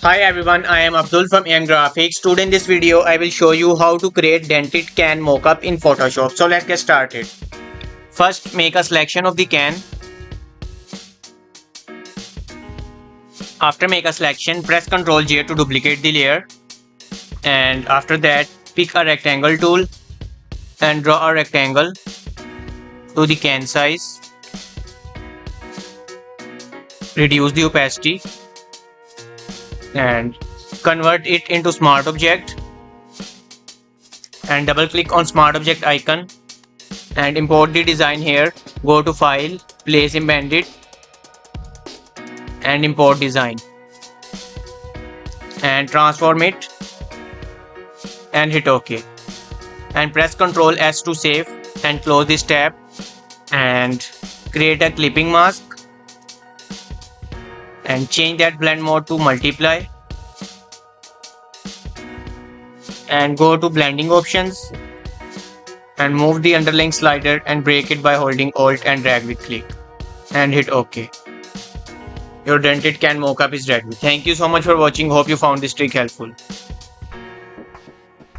Hi everyone, I am Abdul from AM Graphix. Today in this video, I will show you how to create dented can mockup in Photoshop. So let's get started. First, make a selection of the can. After make a selection, press Ctrl J to duplicate the layer. And after that, pick a rectangle tool and draw a rectangle to the can size. Reduce the opacity and convert it into smart object, and double click on smart object icon and import the design here. Go to file, place embedded and import design and transform it and hit OK and press Ctrl S to save and close this tab and create a clipping mask and change that blend mode to multiply and go to blending options and move the underlying slider and break it by holding Alt and drag with click and hit OK. Your dented can mockup is ready. Thank you so much for watching. Hope you found this trick helpful.